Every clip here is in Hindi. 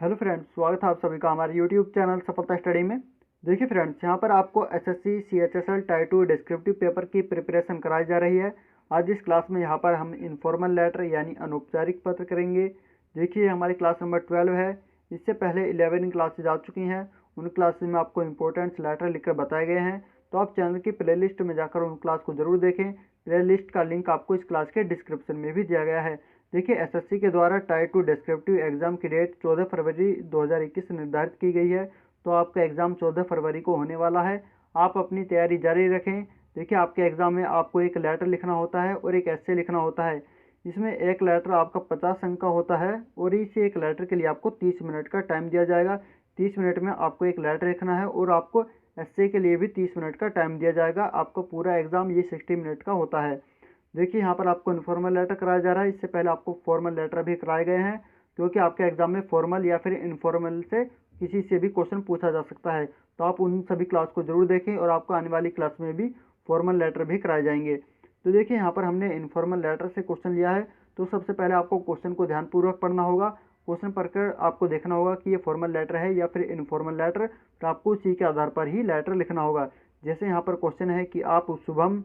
हेलो फ्रेंड्स, स्वागत है आप सभी का हमारे यूट्यूब चैनल सफलता स्टडी में। देखिए फ्रेंड्स, यहाँ पर आपको SSC CHSL type 2 descriptive paper की प्रिपरेशन कराई जा रही है। आज इस क्लास में यहाँ पर हम इनफॉर्मल लेटर यानी अनौपचारिक पत्र करेंगे। देखिए हमारी क्लास नंबर 12 है। इससे पहले 11 क्लासेज आ चुकी हैं। उन क्लासेज में आपको इंपॉर्टेंट लेटर लिखकर बताए गए हैं, तो आप चैनल की प्लेलिस्ट में जाकर उन क्लास को जरूर देखें। प्लेलिस्ट का लिंक आपको इस क्लास के डिस्क्रिप्शन में भी दिया गया है। देखिए एसएससी के द्वारा टाइप 2 डिस्क्रिप्टिव एग्जाम की डेट 14 फरवरी 2021 निर्धारित की गई है, तो आपका एग्ज़ाम 14 फरवरी को होने वाला है। आप अपनी तैयारी जारी रखें। देखिए आपके एग्ज़ाम में आपको एक लेटर लिखना होता है और एक एस्से लिखना होता है। इसमें एक लेटर आपका 50 अंक का होता है और इस एक लेटर के लिए आपको 30 मिनट का टाइम दिया जाएगा। 30 मिनट में आपको एक लेटर लिखना है और आपको एस्से के लिए भी 30 मिनट का टाइम दिया जाएगा। आपका पूरा एग्ज़ाम ये 60 मिनट का होता है। देखिए यहाँ पर आपको इनफॉर्मल लेटर कराया जा रहा है। इससे पहले आपको फॉर्मल लेटर भी कराए गए हैं, क्योंकि आपके एग्जाम में फॉर्मल या फिर इनफॉर्मल से किसी से भी क्वेश्चन पूछा जा सकता है। तो आप उन सभी क्लास को जरूर देखें और आपको आने वाली क्लास में भी फॉर्मल लेटर भी कराए जाएंगे। तो देखिए यहाँ पर हमने इनफॉर्मल लेटर से क्वेश्चन लिया है, तो सबसे पहले आपको क्वेश्चन को ध्यानपूर्वक पढ़ना होगा। क्वेश्चन पढ़कर आपको देखना होगा कि ये फॉर्मल लेटर है या फिर इनफॉर्मल लेटर, तो आपको उसी के आधार पर ही लेटर लिखना होगा। जैसे यहाँ पर क्वेश्चन है कि आप शुभम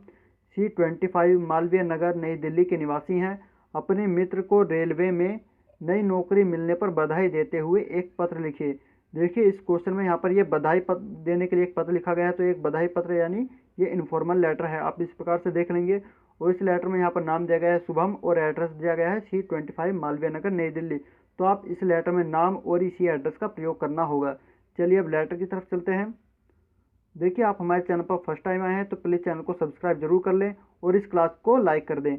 C25 मालवीय नगर नई दिल्ली के निवासी हैं। अपने मित्र को रेलवे में नई नौकरी मिलने पर बधाई देते हुए एक पत्र लिखिए। देखिए इस क्वेश्चन में यहाँ पर ये बधाई पत्र देने के लिए एक पत्र लिखा गया है, तो एक बधाई पत्र यानी ये इनफॉर्मल लेटर है। आप इस प्रकार से देख लेंगे। और इस लेटर में यहाँ पर नाम दिया गया है शुभम और एड्रेस दिया गया है C25 मालवीय नगर नई दिल्ली। तो आप इस लेटर में नाम और इसी एड्रेस का प्रयोग करना होगा। चलिए अब लेटर की तरफ चलते हैं। देखिए आप हमारे चैनल पर फर्स्ट टाइम आए हैं तो प्लीज़ चैनल को सब्सक्राइब जरूर कर लें और इस क्लास को लाइक कर दें।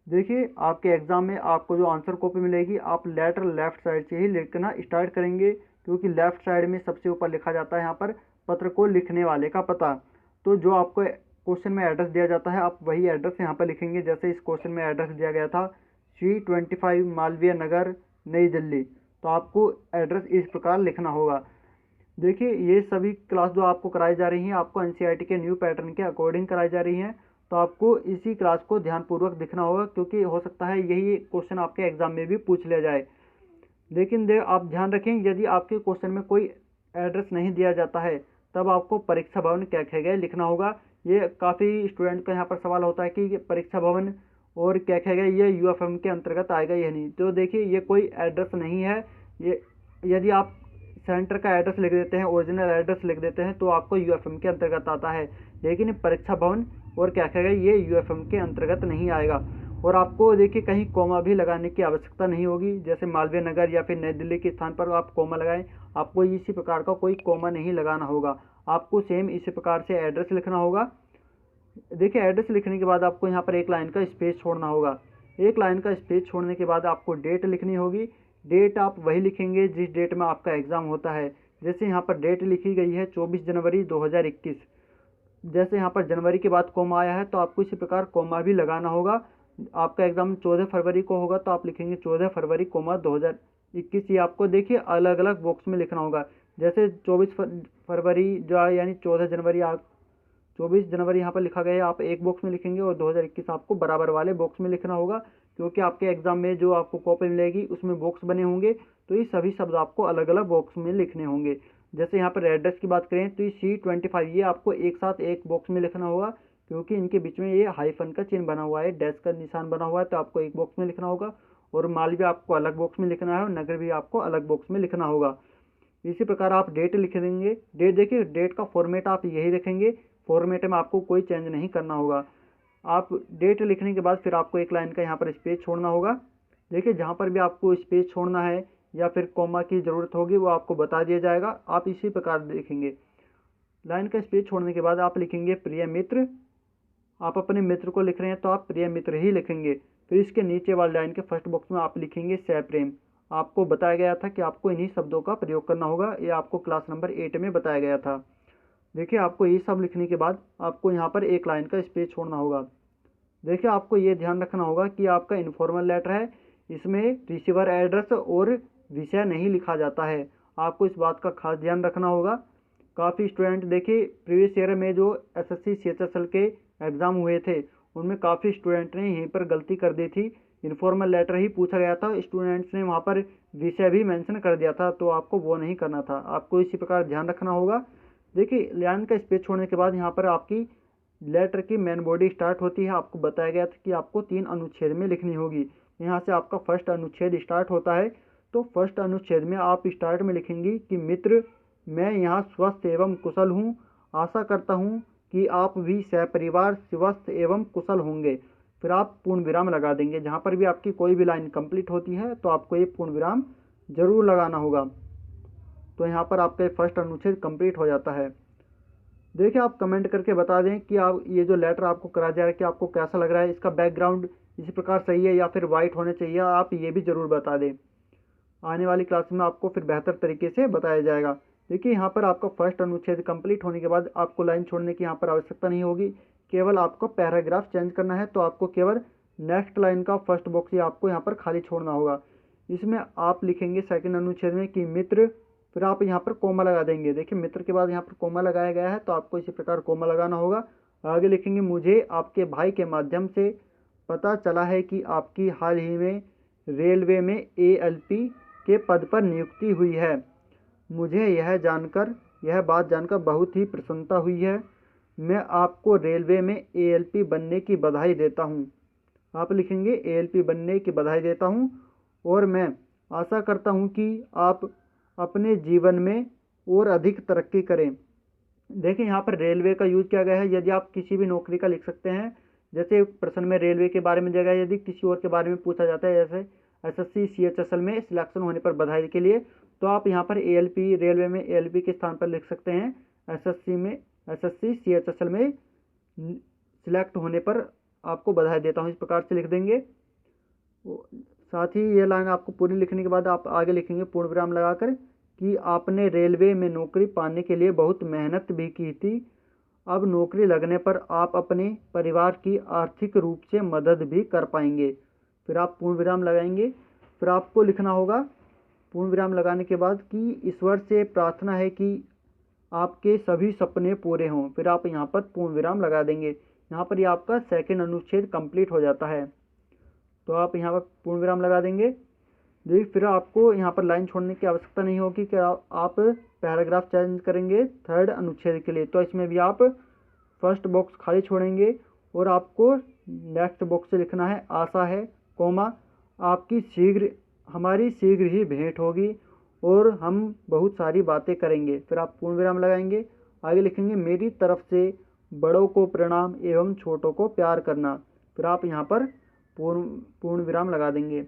देखिए आपके एग्ज़ाम में आपको जो आंसर कॉपी मिलेगी, आप लेटर लेफ्ट साइड से ही लिखना स्टार्ट करेंगे, क्योंकि लेफ्ट साइड में सबसे ऊपर लिखा जाता है यहाँ पर पत्र को लिखने वाले का पता। तो जो आपको क्वेश्चन में एड्रेस दिया जाता है, आप वही एड्रेस यहाँ पर लिखेंगे। जैसे इस क्वेश्चन में एड्रेस दिया गया था C25 मालवीय नगर नई दिल्ली, तो आपको एड्रेस इस प्रकार लिखना होगा। देखिए ये सभी क्लास जो आपको कराई जा रही हैं, आपको एनसीईआरटी के न्यू पैटर्न के अकॉर्डिंग कराई जा रही हैं, तो आपको इसी क्लास को ध्यानपूर्वक देखना होगा, क्योंकि हो सकता है यही क्वेश्चन आपके एग्जाम में भी पूछ लिया जाए। लेकिन आप ध्यान रखें, यदि आपके क्वेश्चन में कोई एड्रेस नहीं दिया जाता है, तब आपको परीक्षा भवन क्या कहे गए लिखना होगा। ये काफ़ी स्टूडेंट का यहाँ पर सवाल होता है कि परीक्षा भवन और क्या कहे गए ये यूएफएम के अंतर्गत आएगा या नहीं। तो देखिए ये कोई एड्रेस नहीं है। ये यदि आप सेंटर का एड्रेस लिख देते हैं, ओरिजिनल एड्रेस लिख देते हैं, तो आपको यूएफएम के अंतर्गत आता है। लेकिन परीक्षा भवन और क्या कहेगा ये यूएफएम के अंतर्गत नहीं आएगा। और आपको देखिए कहीं कोमा भी लगाने की आवश्यकता नहीं होगी। जैसे मालवीय नगर या फिर नई दिल्ली के स्थान पर आप कोमा लगाएं, आपको इसी प्रकार का कोई कोमा नहीं लगाना होगा। आपको सेम इसी प्रकार से एड्रेस लिखना होगा। देखिए एड्रेस लिखने के बाद आपको यहाँ पर एक लाइन का स्पेस छोड़ना होगा। एक लाइन का स्पेस छोड़ने के बाद आपको डेट लिखनी होगी। डेट आप वही लिखेंगे जिस डेट में आपका एग्ज़ाम होता है। जैसे यहाँ पर डेट लिखी गई है 24 जनवरी 2021। जैसे यहाँ पर जनवरी के बाद कोमा आया है, तो आपको इसी प्रकार कोमा भी लगाना होगा। आपका एग्ज़ाम 14 फरवरी को होगा, तो आप लिखेंगे 14 फरवरी कोमा 2021। ये आपको देखिए अलग अलग बॉक्स में लिखना होगा। जैसे 24 फरवरी जो यानी 14 जनवरी 24 जनवरी यहाँ पर लिखा गया है, आप एक बॉक्स में लिखेंगे और 2021 आपको बराबर वाले बॉक्स में लिखना होगा, क्योंकि आपके एग्जाम में जो आपको कॉपी मिलेगी उसमें बॉक्स बने होंगे, तो ये सभी शब्द आपको अलग अलग बॉक्स में लिखने होंगे। जैसे यहाँ पर एड्रेस की बात करें तो ये C25 ये आपको एक साथ एक बॉक्स में लिखना होगा, क्योंकि इनके बीच में ये हाइफन का चिन्ह बना हुआ है, डैश का निशान बना हुआ है, तो आपको एक बॉक्स में लिखना होगा। और मालवीय आपको अलग बॉक्स में लिखना है और नगर भी आपको अलग बॉक्स में लिखना होगा। इसी प्रकार आप डेट लिख देंगे। डेट देखिए डेट का फॉर्मेट आप यही रखेंगे, फॉर्मेट में आपको कोई चेंज नहीं करना होगा। आप डेट लिखने के बाद फिर आपको एक लाइन का यहाँ पर स्पेस छोड़ना होगा। देखिए जहाँ पर भी आपको स्पेस छोड़ना है या फिर कॉमा की ज़रूरत होगी वो आपको बता दिया जाएगा, आप इसी प्रकार लिखेंगे। लाइन का स्पेस छोड़ने के बाद आप लिखेंगे प्रिय मित्र। आप अपने मित्र को लिख रहे हैं तो आप प्रिय मित्र ही लिखेंगे। फिर इसके नीचे वाली लाइन के फर्स्ट बॉक्स में आप लिखेंगे सप्रेम। आपको बताया गया था कि आपको इन्हीं शब्दों का प्रयोग करना होगा, ये आपको क्लास नंबर 8 में बताया गया था। देखिए आपको ये सब लिखने के बाद आपको यहाँ पर एक लाइन का स्पेस छोड़ना होगा। देखिए आपको ये ध्यान रखना होगा कि आपका इनफॉर्मल लेटर है, इसमें रिसीवर एड्रेस और विषय नहीं लिखा जाता है। आपको इस बात का खास ध्यान रखना होगा। काफ़ी स्टूडेंट देखिए प्रीवियस ईयर में जो एसएससी सीएचएसएल के एग्ज़ाम हुए थे, उनमें काफ़ी स्टूडेंट ने यहीं पर गलती कर दी थी इन्फॉर्मल लेटर ही पूछा गया था, स्टूडेंट्स ने वहाँ पर विषय भी मेंशन कर दिया था, तो आपको वो नहीं करना था। आपको इसी प्रकार ध्यान रखना होगा। देखिए लाइन का स्पेस छोड़ने के बाद यहाँ पर आपकी लेटर की मेन बॉडी स्टार्ट होती है। आपको बताया गया था कि आपको 3 अनुच्छेद में लिखनी होगी। यहाँ से आपका फर्स्ट अनुच्छेद स्टार्ट होता है। तो फर्स्ट अनुच्छेद में आप स्टार्ट में लिखेंगी कि मित्र, मैं यहाँ स्वस्थ एवं कुशल हूँ। आशा करता हूँ कि आप भी सपरिवार स्वस्थ एवं कुशल होंगे। फिर आप पूर्ण विराम लगा देंगे। जहाँ पर भी आपकी कोई भी लाइन कंप्लीट होती है तो आपको ये पूर्ण विराम जरूर लगाना होगा। तो यहाँ पर आपका फर्स्ट अनुच्छेद कंप्लीट हो जाता है। देखिए आप कमेंट करके बता दें कि आप ये जो लेटर आपको करा जा रहा है कि आपको कैसा लग रहा है, इसका बैकग्राउंड इसी प्रकार सही है या फिर वाइट होने चाहिए, आप ये भी ज़रूर बता दें। आने वाली क्लास में आपको फिर बेहतर तरीके से बताया जाएगा। देखिए यहाँ पर आपका फर्स्ट अनुच्छेद कंप्लीट होने के बाद आपको लाइन छोड़ने की यहाँ पर आवश्यकता नहीं होगी, केवल आपको पैराग्राफ चेंज करना है। तो आपको केवल नेक्स्ट लाइन का फर्स्ट बॉक्स ही आपको यहाँ पर खाली छोड़ना होगा। इसमें आप लिखेंगे सेकंड अनुच्छेद में कि मित्र, फिर आप यहाँ पर कोमा लगा देंगे। देखिए मित्र के बाद यहाँ पर कोमा लगाया गया है, तो आपको इसी प्रकार कोमा लगाना होगा। आगे लिखेंगे मुझे आपके भाई के माध्यम से पता चला है कि आपकी हाल ही में रेलवे में ALP के पद पर नियुक्ति हुई है। मुझे यह बात जानकर बहुत ही प्रसन्नता हुई है। मैं आपको रेलवे में ALP बनने की बधाई देता हूँ। आप लिखेंगे ALP बनने की बधाई देता हूँ और मैं आशा करता हूँ कि आप अपने जीवन में और अधिक तरक्की करें। देखिए यहाँ पर रेलवे का यूज किया गया है। यदि आप किसी भी नौकरी का लिख सकते हैं, जैसे प्रश्न में रेलवे के बारे में दिया गया है, यदि किसी और के बारे में पूछा जाता है, जैसे SSC CHSL में सिलेक्शन होने पर बधाई के लिए, तो आप यहाँ पर ALP रेलवे में ALP के स्थान पर लिख सकते हैं। SSC CHSL में सिलेक्ट होने पर आपको बधाई देता हूँ, इस प्रकार से लिख देंगे। साथ ही ये लाइन आपको पूरी लिखने के बाद आप आगे लिखेंगे पूर्ण विराम लगाकर कि आपने रेलवे में नौकरी पाने के लिए बहुत मेहनत भी की थी। अब नौकरी लगने पर आप अपने परिवार की आर्थिक रूप से मदद भी कर पाएंगे। फिर आप पूर्ण विराम लगाएंगे। फिर आपको लिखना होगा पूर्ण विराम लगाने के बाद कि ईश्वर से प्रार्थना है कि आपके सभी सपने पूरे हों। फिर आप यहाँ पर पूर्ण विराम लगा देंगे। यहाँ पर ये आपका सेकंड अनुच्छेद कंप्लीट हो जाता है। तो आप यहाँ पर पूर्ण विराम लगा देंगे। देखिए फिर आपको यहाँ पर लाइन छोड़ने की आवश्यकता नहीं होगी कि आप पैराग्राफ चेंज करेंगे थर्ड अनुच्छेद के लिए, तो इसमें भी आप फर्स्ट बॉक्स खाली छोड़ेंगे और आपको नेक्स्ट बॉक्स से लिखना है आशा है कोमा आपकी हमारी शीघ्र ही भेंट होगी और हम बहुत सारी बातें करेंगे। फिर आप पूर्ण विराम लगाएंगे। आगे लिखेंगे मेरी तरफ से बड़ों को प्रणाम एवं छोटों को प्यार करना। फिर आप यहाँ पर पूर्ण विराम लगा देंगे।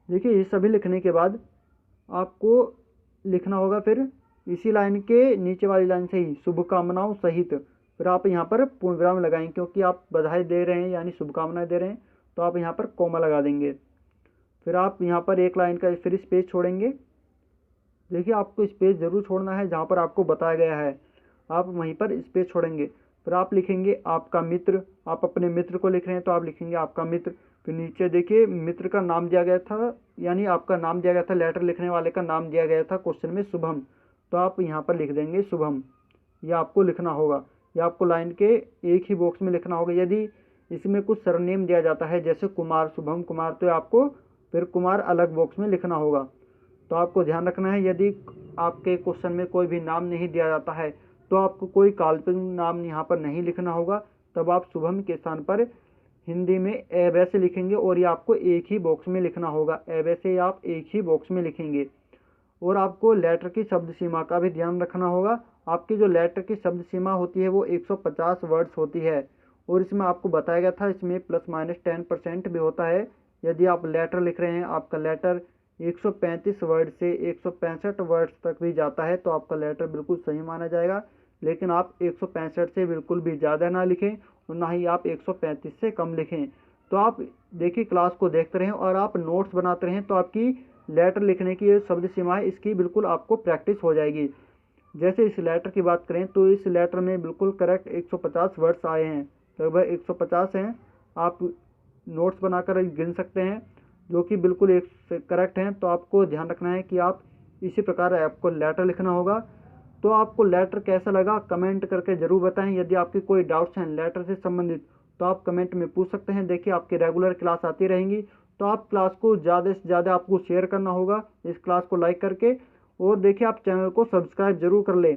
देखिए ये सभी लिखने के बाद आपको लिखना होगा फिर इसी लाइन के नीचे वाली लाइन से ही शुभकामनाओं सहित। फिर आप यहाँ पर पूर्ण विराम लगाएंगे, क्योंकि आप बधाई दे रहे हैं यानी शुभकामनाएं दे रहे हैं, तो आप यहाँ पर कोमा लगा देंगे। फिर आप यहाँ पर एक लाइन का फिर स्पेस छोड़ेंगे। देखिए आपको स्पेस जरूर छोड़ना है, जहाँ पर आपको बताया गया है आप वहीं पर स्पेस छोड़ेंगे। फिर आप लिखेंगे आपका मित्र, आप अपने मित्र को लिख रहे हैं तो आप लिखेंगे आपका मित्र। फिर नीचे देखिए मित्र का नाम दिया गया था, यानी आपका नाम दिया गया था, लेटर लिखने वाले का नाम दिया गया था क्वेश्चन में शुभम, तो आप यहाँ पर लिख देंगे शुभम। यह आपको लिखना होगा, यह आपको लाइन के एक ही बॉक्स में लिखना होगा। यदि इसमें कुछ सरनेम दिया जाता है जैसे कुमार, शुभम कुमार, तो आपको फिर कुमार अलग बॉक्स में लिखना होगा। तो आपको ध्यान रखना है यदि आपके क्वेश्चन में कोई भी नाम नहीं दिया जाता है तो आपको कोई काल्पनिक नाम यहाँ पर नहीं लिखना होगा। तब आप शुभम के स्थान पर हिंदी में ए वैसे लिखेंगे और ये आपको एक ही बॉक्स में लिखना होगा। ए वैसे आप एक ही बॉक्स में लिखेंगे। और आपको लेटर की शब्द सीमा का भी ध्यान रखना होगा। आपकी जो लेटर की शब्द सीमा होती है वो 150 वर्ड्स होती है, और इसमें आपको बताया गया था इसमें ±10% भी होता है। यदि आप लेटर लिख रहे हैं, आपका लेटर 135 वर्ड से 165 वर्ड्स तक भी जाता है तो आपका लेटर बिल्कुल सही माना जाएगा। लेकिन आप 165 से बिल्कुल भी ज़्यादा ना लिखें और ना ही आप 135 से कम लिखें। तो आप देखिए क्लास को देखते रहें और आप नोट्स बनाते रहें, तो आपकी लेटर लिखने की ये शब्द सीमा है इसकी बिल्कुल आपको प्रैक्टिस हो जाएगी। जैसे इस लेटर की बात करें तो इस लेटर में बिल्कुल करेक्ट 150 वर्ड्स आए हैं, लगभग 150 हैं। आप नोट्स बनाकर गिन सकते हैं जो कि बिल्कुल एक करेक्ट हैं। तो आपको ध्यान रखना है कि आप इसी प्रकार आपको लेटर लिखना होगा। तो आपको लेटर कैसा लगा कमेंट करके ज़रूर बताएं। यदि आपकी कोई डाउट्स हैं लेटर से संबंधित तो आप कमेंट में पूछ सकते हैं। देखिए आपकी रेगुलर क्लास आती रहेंगी, तो आप क्लास को ज़्यादा से ज़्यादा आपको शेयर करना होगा इस क्लास को लाइक करके। और देखिए आप चैनल को सब्सक्राइब जरूर कर लें,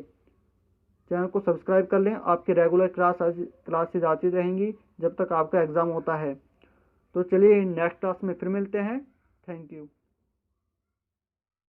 चैनल को सब्सक्राइब कर लें। आपकी रेगुलर क्लासेज आती रहेंगी जब तक आपका एग्ज़ाम होता है। तो चलिए नेक्स्ट क्लास में फिर मिलते हैं। Thank you.